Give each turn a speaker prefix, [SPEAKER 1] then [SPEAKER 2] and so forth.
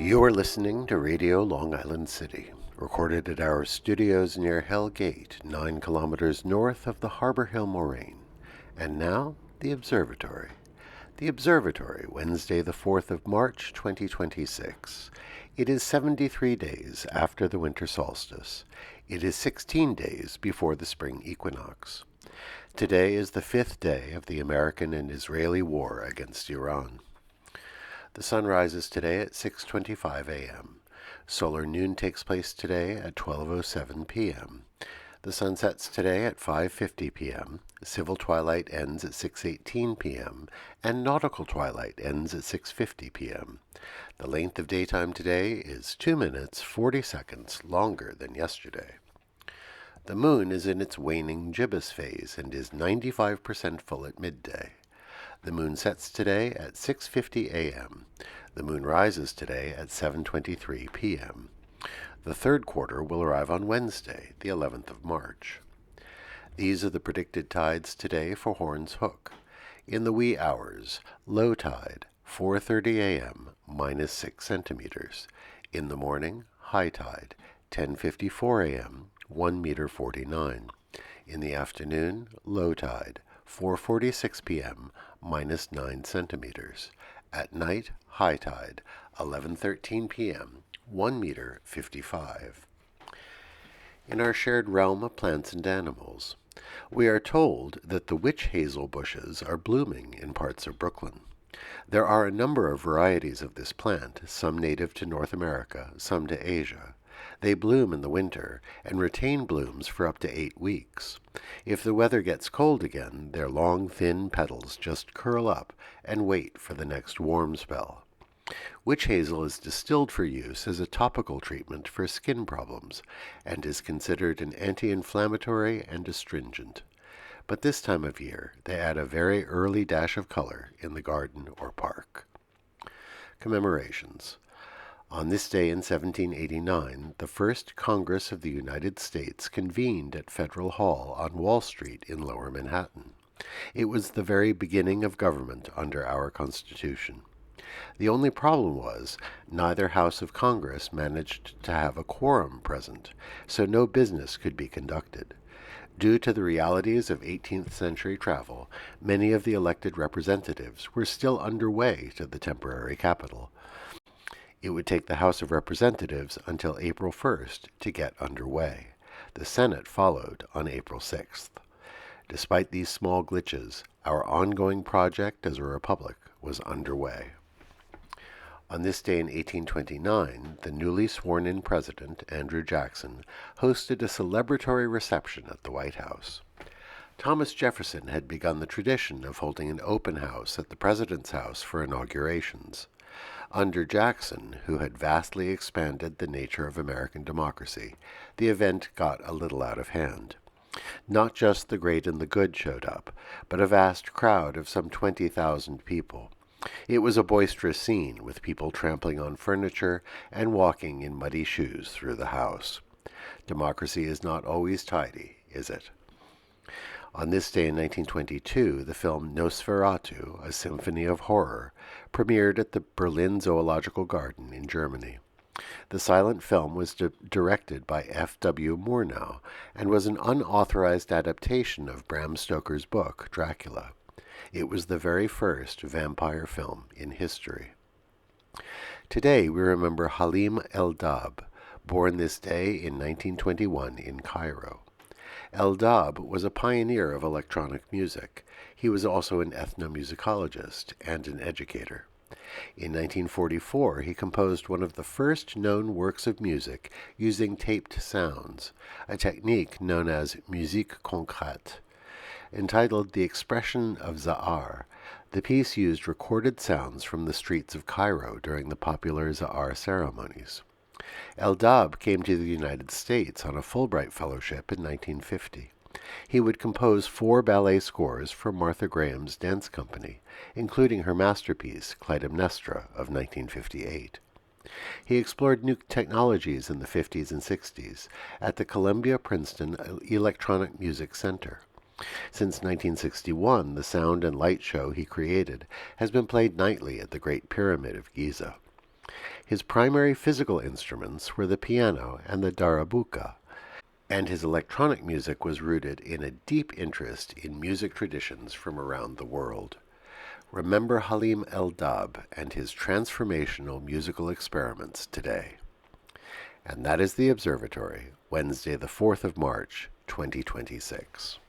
[SPEAKER 1] You're listening to Radio Long Island City, recorded at our studios near Hell Gate, 9 kilometers north of the Harbor Hill Moraine. And now, the Observatory. The Observatory, Wednesday the 4th of March, 2026. It is 73 days after the winter solstice. It is 16 days before the spring equinox. Today is the 5th day of the American and Israeli war against Iran. The sun rises today at 6:25 a.m. Solar noon takes place today at 12:07 p.m. The sun sets today at 5:50 p.m. Civil twilight ends at 6:18 p.m. and nautical twilight ends at 6:50 p.m. The length of daytime today is 2 minutes 40 seconds longer than yesterday. The moon is in its waning gibbous phase and is 95% full at midday. The moon sets today at 6:50 a.m. The moon rises today at 7:23 p.m. The third quarter will arrive on Wednesday, the 11th of March. These are the predicted tides today for Horns Hook. In the wee hours, low tide, 4:30 a.m., minus 6 centimeters. In the morning, high tide, 10:54 a.m., 1 meter 49. In the afternoon, low tide, 4:46 p.m., minus 9 centimeters. At night, high tide, 11:13 p.m., 1 meter 55. In our shared realm of plants and animals, we are told that the witch hazel bushes are blooming in parts of Brooklyn. There are a number of varieties of this plant, some native to North America, some to Asia. They bloom in the winter and retain blooms for up to 8 weeks. If the weather gets cold again, their long, thin petals just curl up and wait for the next warm spell. Witch hazel is distilled for use as a topical treatment for skin problems and is considered an anti-inflammatory and astringent. But this time of year, they add a very early dash of color in the garden or park. Commemorations. On this day in 1789, the first Congress of the United States convened at Federal Hall on Wall Street in Lower Manhattan. It was the very beginning of government under our Constitution. The only problem was neither House of Congress managed to have a quorum present, so no business could be conducted. Due to the realities of 18th century travel, many of the elected representatives were still underway to the temporary capital. It would take the House of Representatives until April 1st to get underway. The Senate followed on April 6th. Despite these small glitches, our ongoing project as a republic was underway. On this day in 1829, the newly sworn-in president, Andrew Jackson, hosted a celebratory reception at the White House. Thomas Jefferson had begun the tradition of holding an open house at the president's house for inaugurations. Under Jackson, who had vastly expanded the nature of American democracy, the event got a little out of hand. Not just the great and the good showed up, but a vast crowd of some 20,000 people. It was a boisterous scene, with people trampling on furniture and walking in muddy shoes through the house. Democracy is not always tidy, is it? On this day in 1922, the film Nosferatu, A Symphony of Horror, premiered at the Berlin Zoological Garden in Germany. The silent film was directed by F.W. Murnau and was an unauthorized adaptation of Bram Stoker's book, Dracula. It was the very first vampire film in history. Today we remember Halim El-Dab, born this day in 1921 in Cairo. El-Dab was a pioneer of electronic music. He was also an ethnomusicologist and an educator. In 1944, he composed one of the first known works of music using taped sounds, a technique known as musique concrète. Entitled The Expression of Za'ar, the piece used recorded sounds from the streets of Cairo during the popular Za'ar ceremonies. El-Dab came to the United States on a Fulbright Fellowship in 1950. He would compose 4 ballet scores for Martha Graham's dance company, including her masterpiece, Clytemnestra, of 1958. He explored new technologies in the 50s and 60s at the Columbia-Princeton Electronic Music Center. Since 1961, the sound and light show he created has been played nightly at the Great Pyramid of Giza. His primary physical instruments were the piano and the darabuka, and his electronic music was rooted in a deep interest in music traditions from around the world. Remember Halim El-Dab and his transformational musical experiments today. And that is the Observatory, Wednesday the 4th of March, 2026.